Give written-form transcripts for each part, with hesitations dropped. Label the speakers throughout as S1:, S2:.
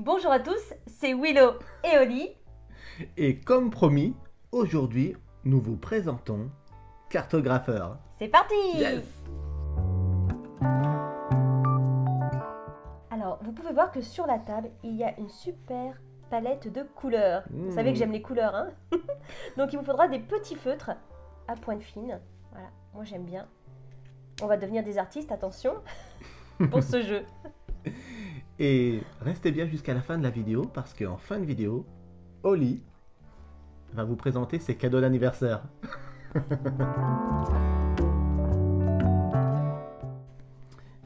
S1: Bonjour à tous, c'est Willow et Oli.
S2: Et comme promis, aujourd'hui, nous vous présentons Cartographeur.
S1: C'est parti!
S2: Yes!
S1: Alors, vous pouvez voir que sur la table, il y a une super palette de couleurs. Vous savez que j'aime les couleurs, hein? Donc, il vous faudra des petits feutres à pointe fine. Voilà, moi j'aime bien. On va devenir des artistes, attention, pour ce jeu.
S2: Et restez bien jusqu'à la fin de la vidéo parce qu'en fin de vidéo, Oli va vous présenter ses cadeaux d'anniversaire.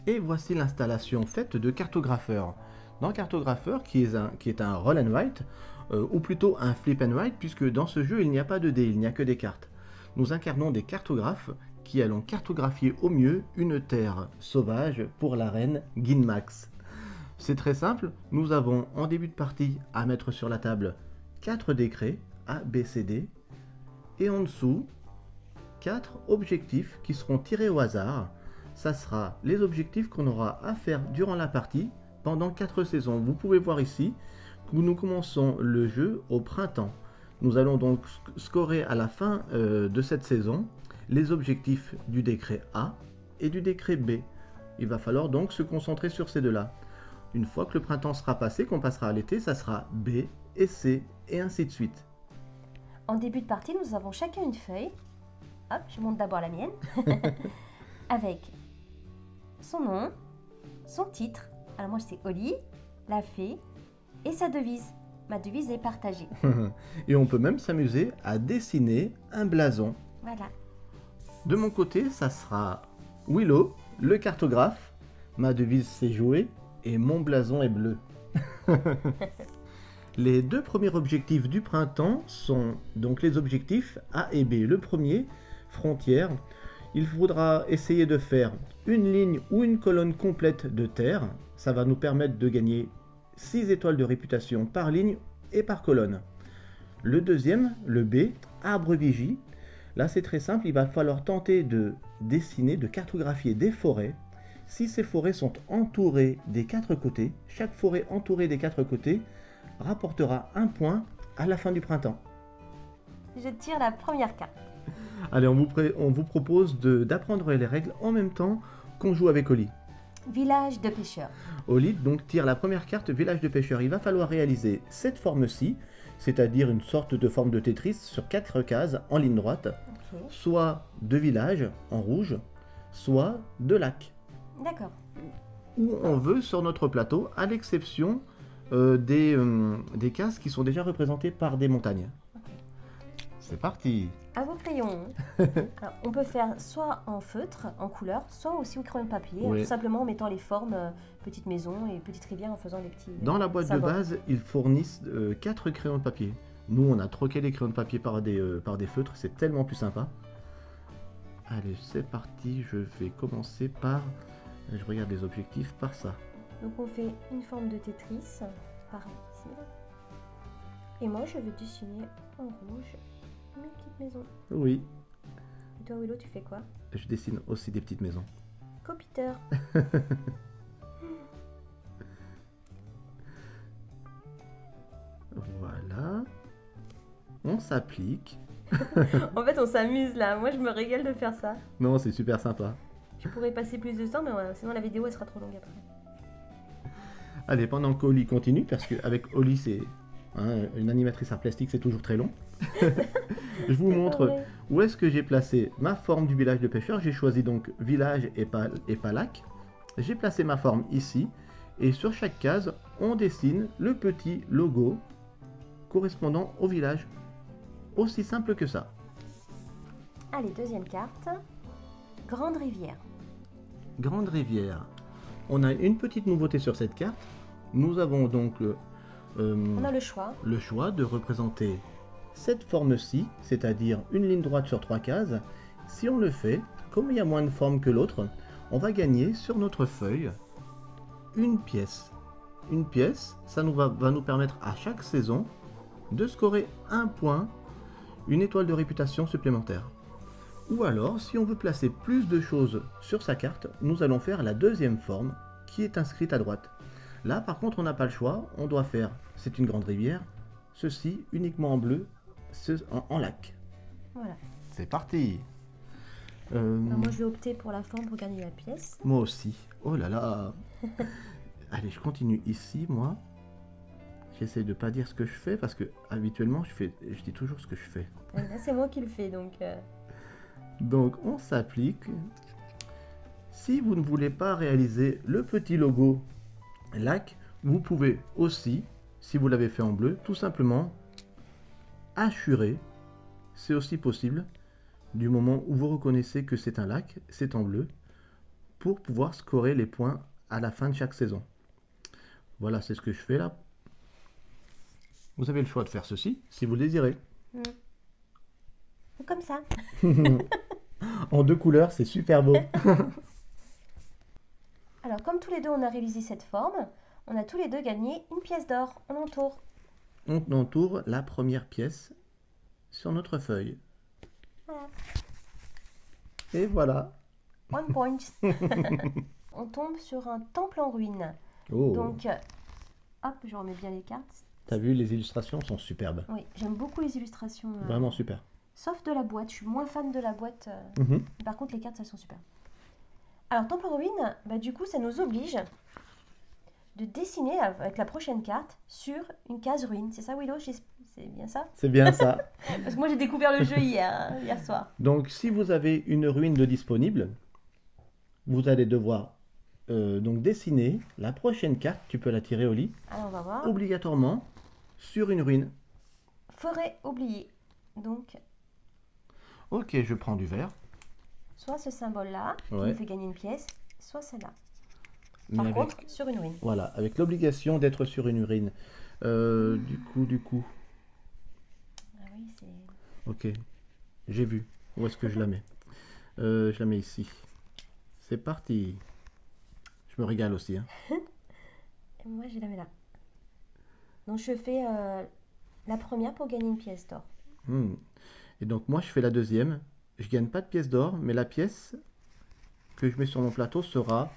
S2: Et voici l'installation faite de Cartographeur. Dans Cartographeur, qui est un roll and write, ou plutôt un flip and write, puisque dans ce jeu, il n'y a pas de dés, il n'y a que des cartes. Nous incarnons des cartographes qui allons cartographier au mieux une terre sauvage pour la reine Ginmax. C'est très simple, nous avons en début de partie à mettre sur la table 4 décrets A, B, C, D, et en dessous 4 objectifs qui seront tirés au hasard. Ça sera les objectifs qu'on aura à faire durant la partie pendant 4 saisons. Vous pouvez voir ici que nous commençons le jeu au printemps. Nous allons donc scorer à la fin de cette saison les objectifs du décret A et du décret B. Il va falloir donc se concentrer sur ces deux-là. Une fois que le printemps sera passé, qu'on passera à l'été, ça sera B et C, et ainsi de suite.
S1: En début de partie, nous avons chacun une feuille. Hop, je monte d'abord la mienne. Avec son nom, son titre. Alors moi, c'est Oli, la fée, et sa devise. Ma devise est partagée.
S2: Et on peut même s'amuser à dessiner un blason.
S1: Voilà.
S2: De mon côté, ça sera Willow, le cartographe. Ma devise, c'est jouer. Et mon blason est bleu. Les deux premiers objectifs du printemps sont donc les objectifs A et B. Le premier, frontière. Il faudra essayer de faire une ligne ou une colonne complète de terre. Ça va nous permettre de gagner 6 étoiles de réputation par ligne et par colonne. Le deuxième, le B, arbre vigie. Là c'est très simple, il va falloir tenter de dessiner, de cartographier des forêts. Si ces forêts sont entourées des 4 côtés, chaque forêt entourée des 4 côtés rapportera un point à la fin du printemps.
S1: Je tire la première carte.
S2: Allez, on vous propose d'apprendre les règles en même temps qu'on joue avec Oli.
S1: Village de pêcheurs.
S2: Oli donc tire la première carte, village de pêcheurs. Il va falloir réaliser cette forme-ci, c'est-à-dire une sorte de forme de Tetris sur 4 cases en ligne droite,
S1: Okay.
S2: soit de village en rouge, soit de lac.
S1: D'accord.
S2: Où on veut sur notre plateau, à l'exception des cases qui sont déjà représentées par des montagnes.
S1: Okay.
S2: C'est parti!
S1: À vos crayons. Alors, on peut faire soit en feutre, en couleur, soit aussi au crayon de papier,
S2: Oui.
S1: tout simplement en mettant les formes petite maison et petite rivière en faisant des petits
S2: Dans la boîte
S1: symboles.
S2: de base, ils fournissent 4 crayons de papier. Nous, on a troqué les crayons de papier par des feutres, c'est tellement plus sympa. Allez, c'est parti, je vais commencer par... Je regarde les objectifs par ça.
S1: Donc on fait une forme de Tetris, par ici. Et moi je vais dessiner en rouge une petite maison.
S2: Oui,
S1: Et toi Willow, tu fais quoi?
S2: je dessine aussi des petites maisons.
S1: Copiteur.
S2: Voilà. On s'applique.
S1: En fait on s'amuse là, moi je me régale de faire ça.
S2: Non, c'est super sympa.
S1: Je pourrais passer plus de temps mais sinon la vidéo elle sera trop longue après.
S2: Allez, pendant qu'Oli continue, parce qu'avec Oli, c'est une animatrice art plastique, c'est toujours très long. Je vous montre
S1: Ouais.
S2: où est-ce que j'ai placé ma forme du village de pêcheurs. J'ai choisi donc village et pas lac. J'ai placé ma forme ici. Et sur chaque case, on dessine le petit logo correspondant au village. Aussi simple que ça.
S1: Allez, deuxième carte. Grande rivière.
S2: Grande rivière. On a une petite nouveauté sur cette carte. Nous avons donc
S1: On a le choix.
S2: le choix de représenter cette forme-ci, c'est-à-dire une ligne droite sur 3 cases. Si on le fait, comme il y a moins de formes que l'autre, on va gagner sur notre feuille une pièce. Une pièce, ça va nous permettre à chaque saison de scorer un point, une étoile de réputation supplémentaire. Ou alors, si on veut placer plus de choses sur sa carte, nous allons faire la deuxième forme qui est inscrite à droite. Là, par contre, on n'a pas le choix. On doit faire, c'est une grande rivière, ceci uniquement en bleu, en lac.
S1: Voilà.
S2: C'est parti.
S1: Alors, moi, je vais opter pour la forme pour gagner la pièce.
S2: Moi aussi. Oh là là. Allez, je continue ici, moi. J'essaie de pas dire ce que je fais parce que habituellement, je dis toujours ce que je fais.
S1: Là, c'est moi qui le fais, donc...
S2: Donc, on s'applique. Si vous ne voulez pas réaliser le petit logo lac, vous pouvez aussi, si vous l'avez fait en bleu, tout simplement hachurer. C'est aussi possible. Du moment où vous reconnaissez que c'est un lac, c'est en bleu, pour pouvoir scorer les points à la fin de chaque saison. Voilà, c'est ce que je fais là. Vous avez le choix de faire ceci, si vous le désirez.
S1: Ou comme ça.
S2: En 2 couleurs, c'est super beau.
S1: Alors, comme tous les deux, on a réalisé cette forme, on a tous les deux gagné une pièce d'or. On entoure.
S2: On entoure la première pièce sur notre feuille.
S1: Voilà.
S2: Et voilà.
S1: 1 point. On tombe sur un temple en ruine.
S2: Oh.
S1: Donc, hop, je remets bien les cartes.
S2: T'as vu, les illustrations sont superbes.
S1: Oui, j'aime beaucoup les illustrations.
S2: Vraiment super.
S1: Sauf de la boîte. Je suis moins fan de la boîte. Par contre, les cartes, elles sont super. Alors, temple en ruine, bah, du coup, ça nous oblige de dessiner avec la prochaine carte sur une case ruine. C'est ça, Willow? C'est bien ça?
S2: C'est bien ça.
S1: Parce que moi, j'ai découvert le jeu hier soir.
S2: Donc, si vous avez une ruine de disponible, vous allez devoir donc dessiner la prochaine carte. Tu peux la tirer au lit.
S1: Alors, on va voir.
S2: Obligatoirement sur une ruine.
S1: Forêt oubliée. Donc,
S2: Ok, je prends du vert.
S1: soit ce symbole-là, qui
S2: Ouais.
S1: nous fait gagner une pièce, soit celle-là.
S2: Mais
S1: Par
S2: avec,
S1: contre, sur une ruine.
S2: voilà, avec l'obligation d'être sur une ruine. Du coup.
S1: Ah oui, c'est...
S2: Ok, j'ai vu. Où est-ce que je la mets? Je la mets ici. C'est parti. Je me régale aussi. Hein.
S1: Et moi, je la mets là. Donc, je fais la première pour gagner une pièce d'or.
S2: Et donc moi je fais la deuxième. Je gagne pas de pièce d'or, mais la pièce que je mets sur mon plateau sera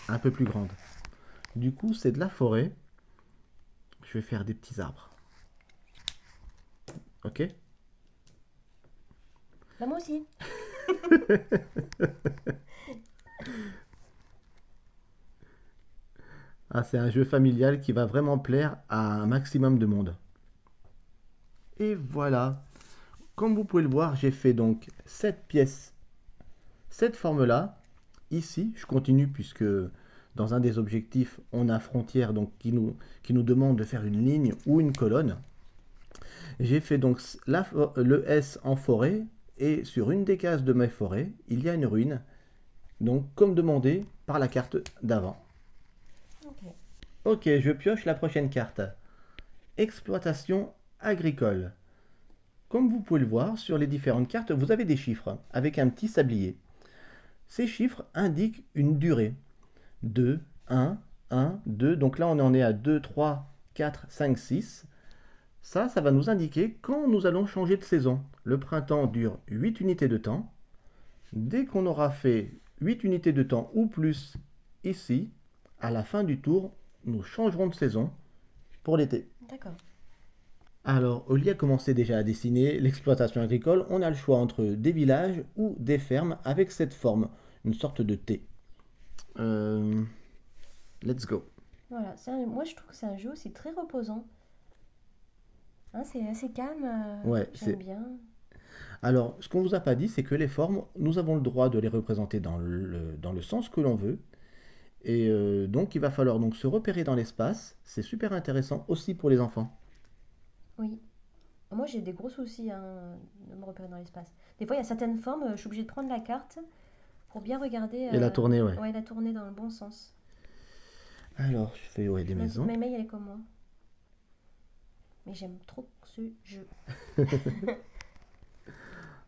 S2: un peu plus grande. Du coup, c'est de la forêt. Je vais faire des petits arbres. Ok?
S1: Bah, moi aussi.
S2: Ah, c'est un jeu familial qui va vraiment plaire à un maximum de monde. Et voilà. Comme vous pouvez le voir, j'ai fait donc cette pièce, cette forme-là. Ici, je continue puisque dans un des objectifs, on a frontière donc qui nous demande de faire une ligne ou une colonne. J'ai fait donc le S en forêt et sur une des cases de ma forêt, il y a une ruine. Donc comme demandé par la carte d'avant. Ok, je pioche la prochaine carte. Exploitation agricole. Comme vous pouvez le voir, sur les différentes cartes, vous avez des chiffres avec un petit sablier. Ces chiffres indiquent une durée. 2, 1, 1, 2. Donc là, on en est à 2, 3, 4, 5, 6. Ça va nous indiquer quand nous allons changer de saison. Le printemps dure 8 unités de temps. Dès qu'on aura fait 8 unités de temps ou plus ici, à la fin du tour, nous changerons de saison pour l'été.
S1: D'accord.
S2: Alors, Oli a commencé déjà à dessiner l'exploitation agricole. On a le choix entre des villages ou des fermes avec cette forme, une sorte de T. Let's go.
S1: Voilà, moi je trouve que c'est un jeu aussi très reposant. Hein, c'est assez calme,
S2: Ouais,
S1: j'aime bien.
S2: Alors, ce qu'on vous a pas dit, c'est que les formes, nous avons le droit de les représenter dans le sens que l'on veut. Et donc, il va falloir donc se repérer dans l'espace. C'est super intéressant aussi pour les enfants.
S1: Oui. Moi j'ai des gros soucis de me repérer dans l'espace. Des fois il y a certaines formes, je suis obligée de prendre la carte pour bien regarder.
S2: Et la tourner, ouais.
S1: Ouais, la tourner dans le bon sens.
S2: Alors, je fais des maisons.
S1: Mais elle est comme moi. Mais j'aime trop ce jeu.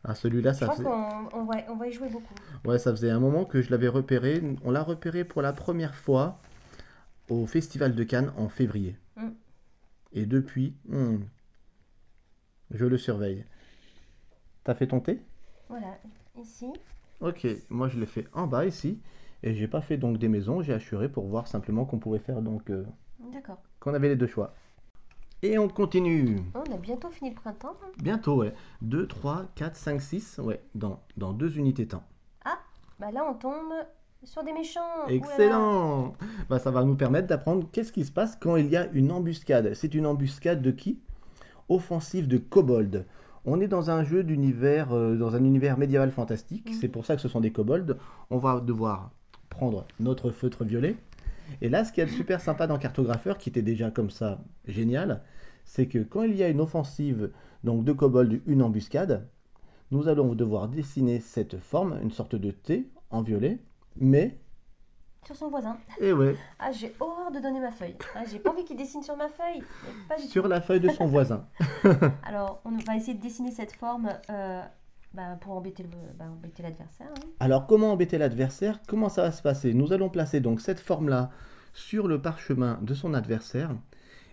S2: Ah, celui-là,
S1: Je
S2: ça
S1: pense
S2: faisait...
S1: qu'on va y jouer beaucoup.
S2: Ouais, ça faisait un moment que je l'avais repéré. On l'a repéré pour la première fois au Festival de Cannes en février. Et depuis, je le surveille. T'as fait ton thé?
S1: Voilà, ici.
S2: Ok, moi je l'ai fait en bas ici. Et j'ai pas fait donc des maisons, j'ai assuré pour voir simplement qu'on pouvait faire donc
S1: D'accord.
S2: qu'on avait les deux choix. Et on continue.
S1: Oh, on a bientôt fini le printemps. Hein.
S2: Bientôt, ouais. 2, 3, 4, 5, 6, ouais, dans 2 unités temps.
S1: Ah, bah là on tombe sur des méchants. Ouh là là.
S2: Excellent! Bah, ça va nous permettre d'apprendre qu'est-ce qui se passe quand il y a une embuscade. C'est une embuscade de qui? Offensive de kobolds. On est dans un jeu d'univers, dans un univers médiéval fantastique. C'est pour ça que ce sont des kobolds. On va devoir prendre notre feutre violet. Et là, ce qui est super sympa dans Cartographeur, qui était déjà comme ça génial, c'est que quand il y a une offensive donc de kobolds, une embuscade, nous allons devoir dessiner cette forme, une sorte de T en violet, mais...
S1: Sur son voisin.
S2: Et ouais,
S1: Ah, j'ai horreur de donner ma feuille. Ah, j'ai pas envie qu'il dessine sur ma feuille. Mais pas du
S2: sur
S1: tout.
S2: la feuille de son voisin.
S1: Alors, on va essayer de dessiner cette forme pour embêter l'adversaire. Hein.
S2: Alors, comment embêter l'adversaire? Comment ça va se passer? Nous allons placer donc cette forme-là sur le parchemin de son adversaire.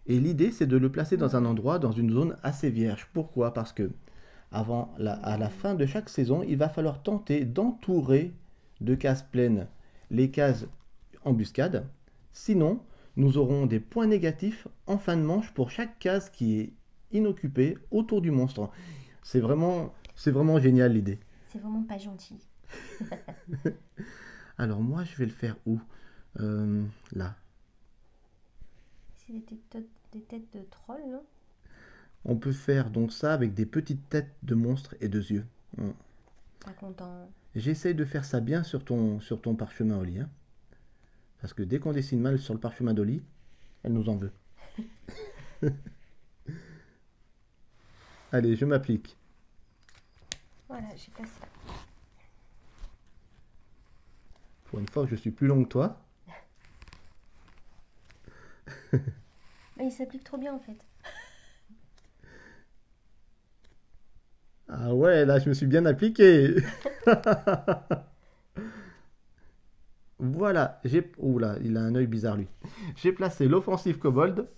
S2: Et l'idée, c'est de le placer dans un endroit, dans une zone assez vierge. Pourquoi? Parce que à la fin de chaque saison, il va falloir tenter d'entourer de cases pleines les cases embuscades. Sinon, nous aurons des points négatifs en fin de manche pour chaque case qui est inoccupée autour du monstre. C'est vraiment génial l'idée.
S1: C'est vraiment pas gentil.
S2: Alors moi, je vais le faire où? Là.
S1: C'est des têtes de trolls, non?
S2: On peut faire donc ça avec des petites têtes de monstres et 2 yeux.
S1: Pas content.
S2: J'essaye de faire ça bien sur ton parchemin, Oli. Hein. Parce que dès qu'on dessine mal sur le parchemin d'Oli, elle nous en veut. Allez, je m'applique.
S1: Voilà, j'ai placé là.
S2: Pour une fois que je suis plus long que toi.
S1: Mais il s'applique trop bien en fait.
S2: Ah ouais, là je me suis bien appliqué. Voilà, oula, il a un œil bizarre lui. J'ai placé l'offensive kobold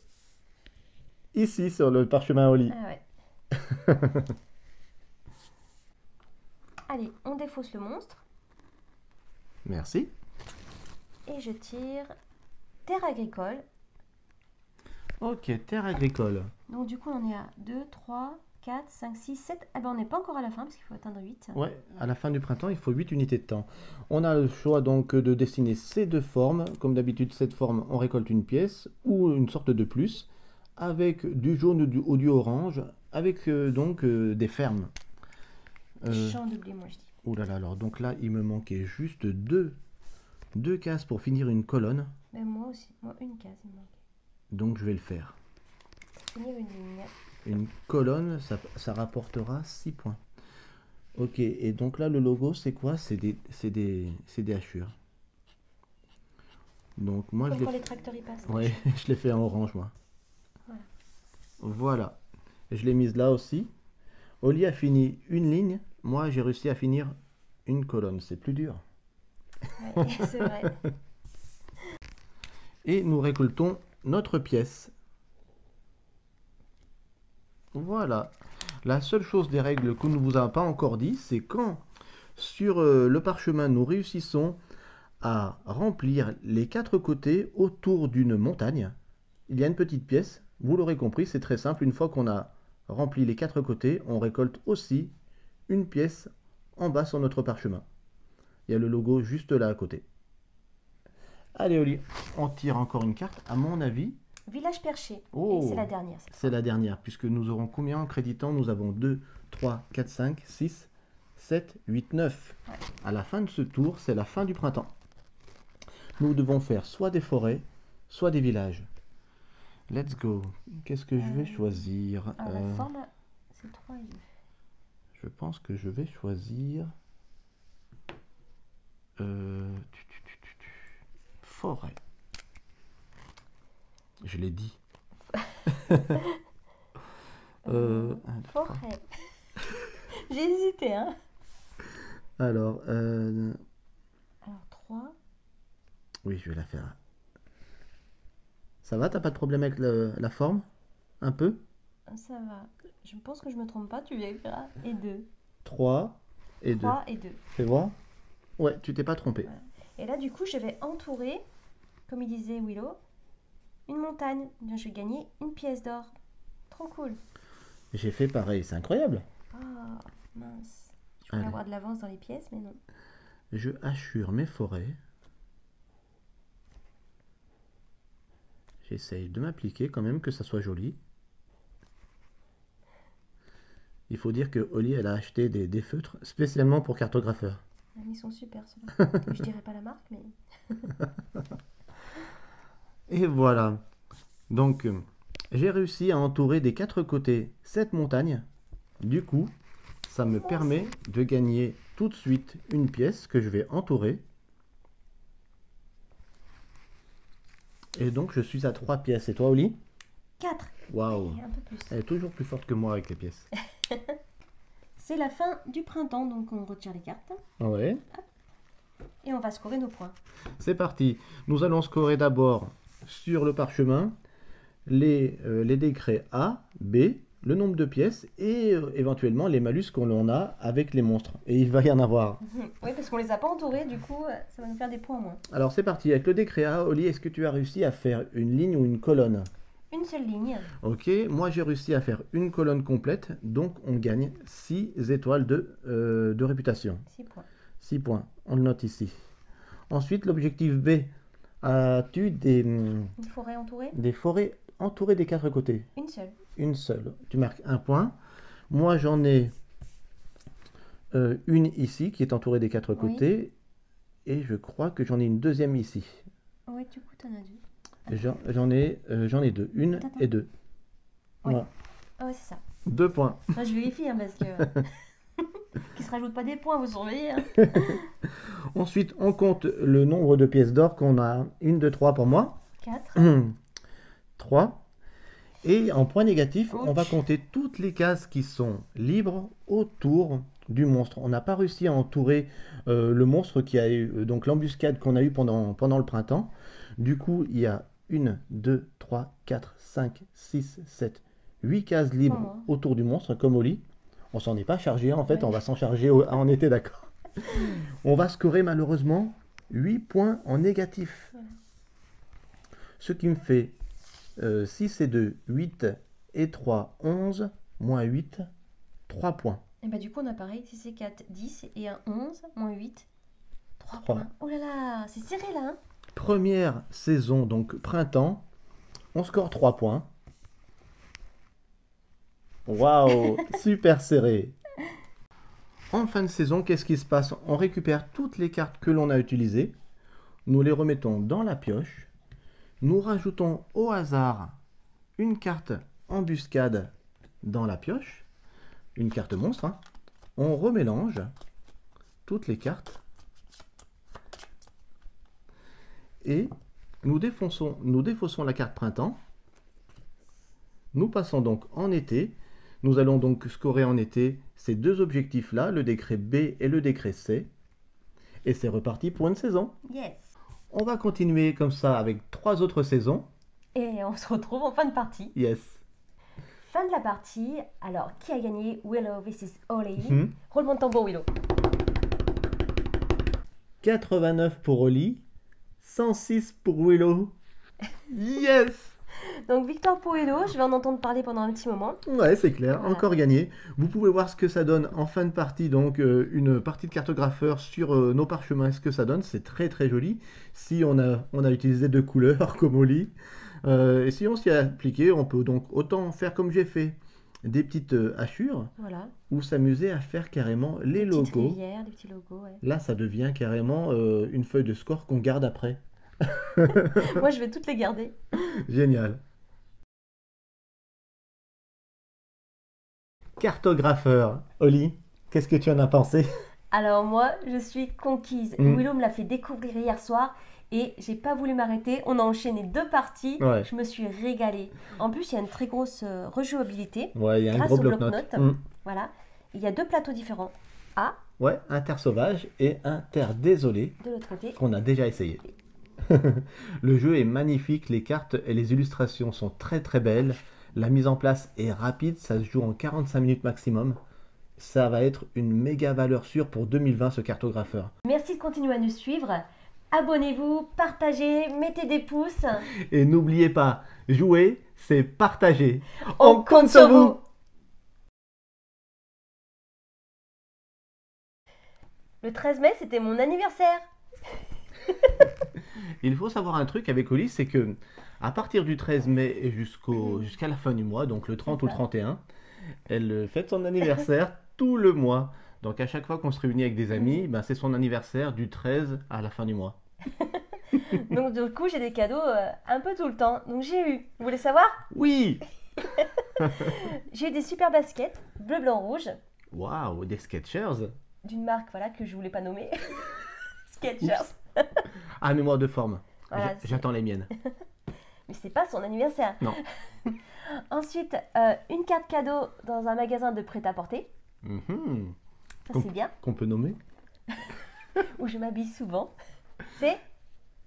S2: ici sur le parchemin Oli.
S1: Ah ouais. Allez, on défausse le monstre.
S2: Merci.
S1: Et je tire terre agricole.
S2: Ok, terre agricole.
S1: Donc du coup on est à 2, 3, 4, 5, 6, 7. Ah ben on n'est pas encore à la fin parce qu'il faut atteindre 8.
S2: Ouais, à la fin du printemps, il faut 8 unités de temps. On a le choix donc de dessiner ces deux formes. Comme d'habitude, cette forme, on récolte une pièce ou une sorte de plus, avec du jaune ou du orange, avec des fermes.
S1: Champ de blé, moi je dis.
S2: Ouh là là, alors donc là, il me manquait juste deux cases pour finir une colonne.
S1: Ben moi aussi, moi une case il me manque.
S2: Donc je vais le faire.
S1: Finir une ligne.
S2: Une colonne, ça rapportera 6 points. Ok, et donc là, le logo, c'est quoi? C'est des hachures. Donc moi,
S1: Comme
S2: je
S1: quand
S2: l'ai
S1: les tracteurs y passent.
S2: ouais, je l'ai fait en orange, moi.
S1: Voilà.
S2: Voilà. Je l'ai mise là aussi. Oli a fini une ligne. Moi, j'ai réussi à finir une colonne. C'est plus dur.
S1: Ouais, c'est vrai.
S2: Et nous récoltons notre pièce. Voilà. La seule chose des règles qu'on ne vous a pas encore dit, c'est quand sur le parchemin nous réussissons à remplir les 4 côtés autour d'une montagne. Il y a une petite pièce. Vous l'aurez compris, c'est très simple. Une fois qu'on a rempli les 4 côtés, on récolte aussi une pièce en bas sur notre parchemin. Il y a le logo juste là à côté. Allez Oli, on tire encore une carte. À mon avis,
S1: Village perché.
S2: oh,
S1: Et c'est la dernière.
S2: c'est la dernière, puisque nous aurons combien en créditant? Nous avons 2, 3, 4, 5, 6, 7, 8, 9.
S1: Ouais.
S2: À la fin de ce tour, c'est la fin du printemps. Nous devons faire soit des forêts, soit des villages. Let's go. Qu'est-ce que je vais choisir?
S1: Alors la forme, c'est 3 et 2.
S2: Je pense que je vais choisir... forêt. Je l'ai dit.
S1: Forêt. J'ai hésité, hein.
S2: Alors,
S1: Alors 3.
S2: oui, je vais la faire. Ça va, t'as pas de problème avec la forme? Un peu?
S1: Ça va. Je pense que je me trompe pas, tu vérifieras. Et 2.
S2: 3 et 2.
S1: 3 et 2.
S2: Fais voir. Ouais, tu t'es pas trompé.
S1: Voilà. Et là, du coup, je vais entourer, comme il disait Willow, une montagne. Donc, je vais gagner une pièce d'or. Trop cool.
S2: J'ai fait pareil, c'est incroyable.
S1: Ah, mince. Je voulais
S2: Allez.
S1: avoir de l'avance dans les pièces, mais non.
S2: Je hachure mes forêts. J'essaye de m'appliquer quand même, que ça soit joli. Il faut dire que Oli, elle a acheté des feutres spécialement pour cartographeur.
S1: Ah, ils sont super ceux-là. Je dirais pas la marque, mais...
S2: Et voilà. Donc, j'ai réussi à entourer des 4 côtés cette montagne. Du coup, ça me permet de gagner tout de suite une pièce que je vais entourer. Et donc, je suis à 3 pièces. Et toi, Oli?
S1: 4.
S2: Waouh!
S1: Et un peu plus.
S2: Elle est toujours plus forte que moi avec les pièces.
S1: C'est la fin du printemps, donc on retire les cartes.
S2: Ouais.
S1: Et on va scorer nos points.
S2: C'est parti. Nous allons scorer d'abord sur le parchemin les décrets A, B, le nombre de pièces et éventuellement les malus qu'on a avec les monstres. Et il va y en avoir.
S1: Oui, parce qu'on les a pas entourés, du coup, ça va nous faire des points en moins.
S2: Alors c'est parti. Avec le décret A, Oli, est-ce que tu as réussi à faire une ligne ou une colonne?
S1: Une seule ligne.
S2: Ok, moi j'ai réussi à faire une colonne complète, donc on gagne 6 étoiles de réputation.
S1: 6 points.
S2: 6 points, on le note ici. Ensuite, l'objectif B, as-tu
S1: Une forêt entourée.
S2: des forêts entourées des 4 côtés?
S1: Une seule.
S2: Une seule. Tu marques un point. Moi j'en ai une ici qui est entourée des 4
S1: Oui.
S2: côtés. Et je crois que j'en ai une deuxième ici.
S1: Oui, du coup, t'en as deux.
S2: J'en ai 2, une
S1: Attends.
S2: et 2.
S1: Ouais.
S2: Voilà.
S1: Ah ouais, c'est ça.
S2: 2 points.
S1: Moi, je vérifie, hein, parce que... Qu'ils se rajoutent pas des points, vous surveillez. Hein.
S2: Ensuite, on compte le nombre de pièces d'or qu'on a. 1, 2, 3 pour moi.
S1: 4.
S2: 3. Et en point négatif, on va
S1: Ouch.
S2: compter toutes les cases qui sont libres autour du monstre. On n'a pas réussi à entourer le monstre qui a eu, donc l'embuscade qu'on a eu pendant le printemps. Du coup, il y a 1, 2, 3, 4, 5, 6, 7, 8 cases libres
S1: Oh.
S2: autour du monstre, comme au lit. On s'en est pas chargé en fait,
S1: Ouais.
S2: on va s'en charger en été, d'accord. On va scorer malheureusement 8 points en négatif.
S1: Voilà.
S2: Ce qui me fait 6 et 2, 8 et 3, 11, moins 8, 3 points.
S1: Et bah, du coup, on a pareil. 6 et 4, 10. Et un 11, moins 8. 3
S2: Trois.
S1: points. Oh là là, c'est serré là. Hein.
S2: Première saison, donc printemps, on score 3 points. Waouh, super serré. En fin de saison, qu'est-ce qui se passe? On récupère toutes les cartes que l'on a utilisées, nous les remettons dans la pioche, nous rajoutons au hasard une carte embuscade dans la pioche, une carte monstre, hein. On remélange toutes les cartes et nous défaussons la carte printemps. Nous passons donc en été. Nous allons donc scorer en été ces deux objectifs-là, le décret B et le décret C. Et c'est reparti pour une saison.
S1: Yes.
S2: On va continuer comme ça avec 3 autres saisons.
S1: Et on se retrouve en fin de partie.
S2: Yes.
S1: Fin de la partie. Alors, qui a gagné? Willow vs Oli.
S2: Mhm.
S1: Roulement de tambour, Willow.
S2: 89 pour Oli, 106 pour Willow. Yes.
S1: Donc, victoire pour Willow. Je vais en entendre parler pendant un petit moment.
S2: Ouais, c'est clair,
S1: Voilà.
S2: encore gagné. Vous pouvez voir ce que ça donne en fin de partie, donc une partie de cartographeur sur nos parchemins, ce que ça donne, c'est très très joli. Si on a utilisé 2 couleurs comme Oli, et si on s'y a appliqué, on peut donc autant faire comme j'ai fait, des petites hachures,
S1: Voilà.
S2: ou s'amuser à faire carrément les
S1: Des petites
S2: logos.
S1: rivières, des petits logos, ouais.
S2: Là, ça devient carrément une feuille de score qu'on garde après.
S1: Moi, je vais toutes les garder.
S2: Génial. Cartographeur, Oli, qu'est-ce que tu en as pensé?
S1: Alors moi, je suis conquise.
S2: Mm.
S1: Willow me l'a fait découvrir hier soir et j'ai pas voulu m'arrêter. On a enchaîné 2 parties.
S2: Ouais.
S1: Je me suis régalée. En plus, il y a une très grosse rejouabilité.
S2: Ouais, il y a un
S1: Grâce
S2: gros
S1: au
S2: bloc-notes.
S1: bloc-notes. Voilà. Il y a 2 plateaux différents. A,
S2: Ouais, un terre sauvage et un terre désolé
S1: de l'autre côté.
S2: qu'on a déjà essayé. Le jeu est magnifique, les cartes et les illustrations sont très très belles. La mise en place est rapide, ça se joue en 45 minutes maximum. Ça va être une méga valeur sûre pour 2020 ce cartographeur.
S1: Merci de continuer à nous suivre. Abonnez-vous, partagez, mettez des pouces.
S2: Et n'oubliez pas, jouer, c'est partager.
S1: On compte sur vous. Le 13 mai, c'était mon anniversaire.
S2: Il faut savoir un truc avec Oli, c'est que à partir du 13 mai et jusqu'à la fin du mois, donc le 30 ou le 31, elle fête son anniversaire tout le mois. Donc à chaque fois qu'on se réunit avec des amis, ben, c'est son anniversaire du 13 à la fin du mois.
S1: Donc du coup, j'ai des cadeaux un peu tout le temps. Donc j'ai eu, vous voulez savoir?
S2: Oui!
S1: J'ai eu des super baskets, bleu, blanc, rouge,
S2: Waouh, des Skechers!
S1: d'une marque voilà, que je voulais pas nommer. Skechers.
S2: Ah, mémoire de forme.
S1: Voilà, c'est-
S2: J'attends les miennes.
S1: Mais c'est pas son anniversaire.
S2: Non.
S1: Ensuite, une carte cadeau dans un magasin de prêt-à-porter.
S2: Mhm.
S1: Ça,
S2: Com-
S1: c'est bien.
S2: Qu'on peut nommer?
S1: Où je m'habille souvent. C'est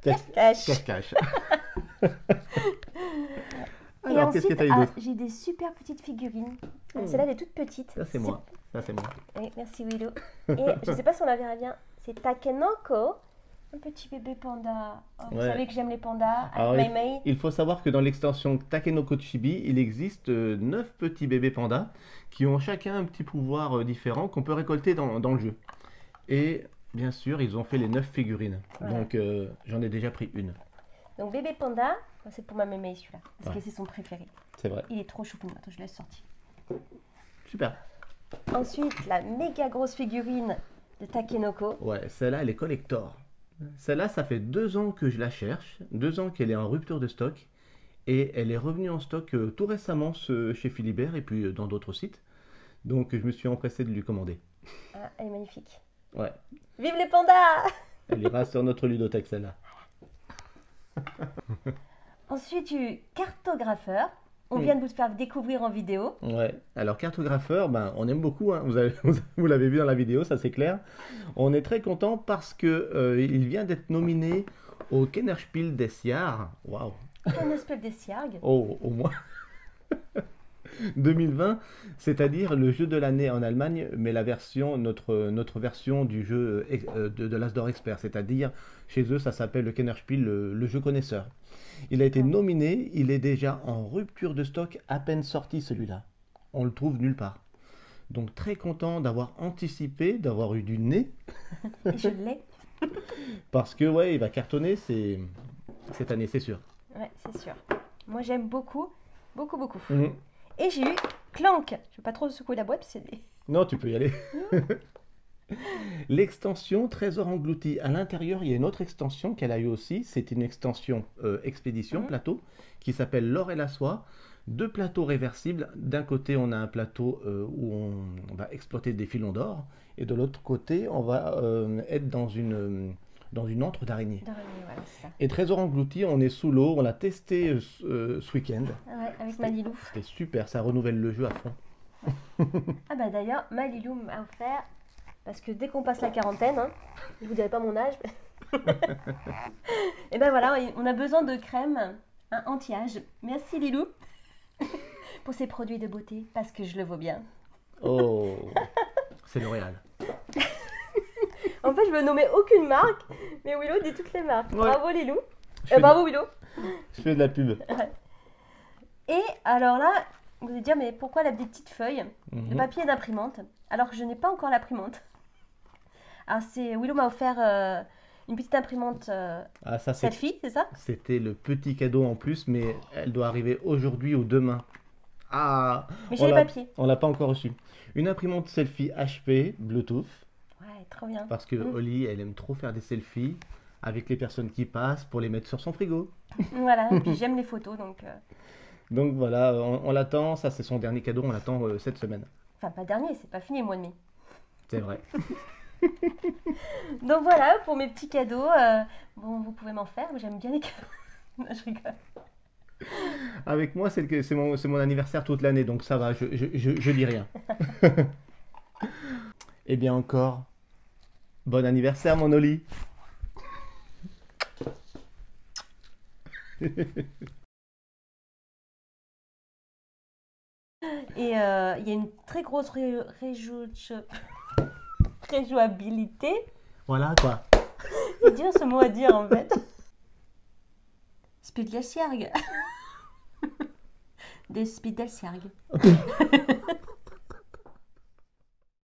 S2: Cache-
S1: cache.
S2: Cache-cache.
S1: Et
S2: Alors, qu'est-ce que
S1: ensuite,
S2: tu as eu d'autre?
S1: j'ai des super petites figurines.
S2: Oh.
S1: Celle-là, elle est toute petite.
S2: Ça, c'est moi. Ça, c'est moi.
S1: Oui, merci Willow. Et je sais pas si on la verra bien. C'est Takenoko, un petit bébé panda. Oh, vous
S2: Ouais.
S1: savez que j'aime les pandas.
S2: Alors,
S1: Avec Mei.
S2: il faut savoir que dans l'extension Takenoko Chibi, il existe 9 petits bébés pandas qui ont chacun un petit pouvoir différent qu'on peut récolter dans le jeu. Et bien sûr, ils ont fait les 9 figurines.
S1: Voilà.
S2: Donc, j'en ai déjà pris une.
S1: Donc bébé panda, c'est pour ma Mei celui-là. Parce
S2: Ouais.
S1: que c'est son préféré.
S2: C'est vrai.
S1: Il est trop choupi. Attends, je laisse sortir.
S2: Super.
S1: Ensuite, la méga grosse figurine de Takenoko.
S2: Ouais, celle-là, elle est collector. Celle-là, ça fait 2 ans que je la cherche. 2 ans qu'elle est en rupture de stock. Et elle est revenue en stock tout récemment chez Philibert et puis dans d'autres sites. Donc, je me suis empressé de lui commander.
S1: Ah, elle est magnifique.
S2: Ouais.
S1: Vive les pandas!
S2: Elle ira sur notre ludothèque, celle-là.
S1: Ensuite, du cartographeur. On
S2: Oui.
S1: vient de vous faire découvrir en vidéo.
S2: Ouais. Alors, cartographeur, ben, on aime beaucoup. Hein. Vous l'avez vu dans la vidéo, ça c'est clair. On est très content parce que il vient d'être nominé au Kennerspiel des Jahres. Waouh.
S1: Un espèce des Siargues.
S2: Oh, au moins. 2020, c'est-à-dire le jeu de l'année en Allemagne, mais notre version du jeu de l'Asdor Expert, c'est-à-dire chez eux ça s'appelle le Kennerspiel, le jeu connaisseur. Il a été nominé, il est déjà en rupture de stock, à peine sorti celui-là. On le trouve nulle part. Donc très content d'avoir anticipé, d'avoir eu du nez,
S1: Et je l'ai.
S2: parce que ouais, il va cartonner cette année, c'est sûr.
S1: Ouais, c'est sûr. Moi, j'aime beaucoup, beaucoup, beaucoup.
S2: Mhm.
S1: Et j'ai eu Clank. Je vais pas trop secouer la boîte, c'est des...
S2: Non, tu peux y aller. L'extension Trésor englouti. À l'intérieur, il y a une autre extension qu'elle a eu aussi. C'est une extension expédition, plateau, qui s'appelle L'or et la soie. 2 plateaux réversibles. D'un côté, on a un plateau où on va exploiter des filons d'or. Et de l'autre côté, on va être dans une antre d'araignée.
S1: Voilà, c'est ça.
S2: Et Trésor englouti, on est sous l'eau. On l'a testé ce week-end.
S1: Ah ouais, avec Malilou.
S2: C'était super, ça renouvelle le jeu à fond.
S1: Ah bah d'ailleurs, Malilou m'a offert, parce que dès qu'on passe la quarantaine, hein, je vous dirai pas mon âge, et ben voilà, on a besoin de crème anti-âge. Merci Lilou pour ces produits de beauté, parce que je le vaux bien.
S2: Oh, c'est L'Oréal.
S1: En fait, je veux nommer aucune marque, mais Willow dit toutes les marques.
S2: Ouais.
S1: Bravo Lilou.
S2: Je fais
S1: Bravo Willow.
S2: Je fais de la pub.
S1: Et alors là, vous allez dire, mais pourquoi elle a des petites feuilles de
S2: Mhm.
S1: papier d'imprimante, alors que je n'ai pas encore l'imprimante. Alors Willow m'a offert une petite imprimante
S2: Ah, ça,
S1: selfie, c'est ça?
S2: c'était le petit cadeau en plus, mais elle doit arriver aujourd'hui ou demain. Ah,
S1: Mais j'ai les papiers.
S2: on l'a pas encore reçu. Une imprimante selfie HP, Bluetooth,
S1: Ouais, trop bien.
S2: parce que Oli, elle aime trop faire des selfies avec les personnes qui passent pour les mettre sur son frigo.
S1: Voilà, et puis j'aime les photos, donc...
S2: Donc voilà, on l'attend, ça c'est son dernier cadeau, on l'attend cette semaine.
S1: Enfin, pas dernier, c'est pas fini le mois de mai.
S2: C'est vrai.
S1: Donc voilà, pour mes petits cadeaux, bon, vous pouvez m'en faire, mais j'aime bien les cadeaux. Non, je rigole.
S2: Avec moi, c'est mon anniversaire toute l'année, donc ça va, je dis rien. Eh bien encore, bon anniversaire mon Oli.
S1: Et il y a une très grosse réjouabilité.
S2: Voilà quoi.
S1: C'est dur ce mot à dire en fait. Spiegelciarg. Des Spiegelciarg.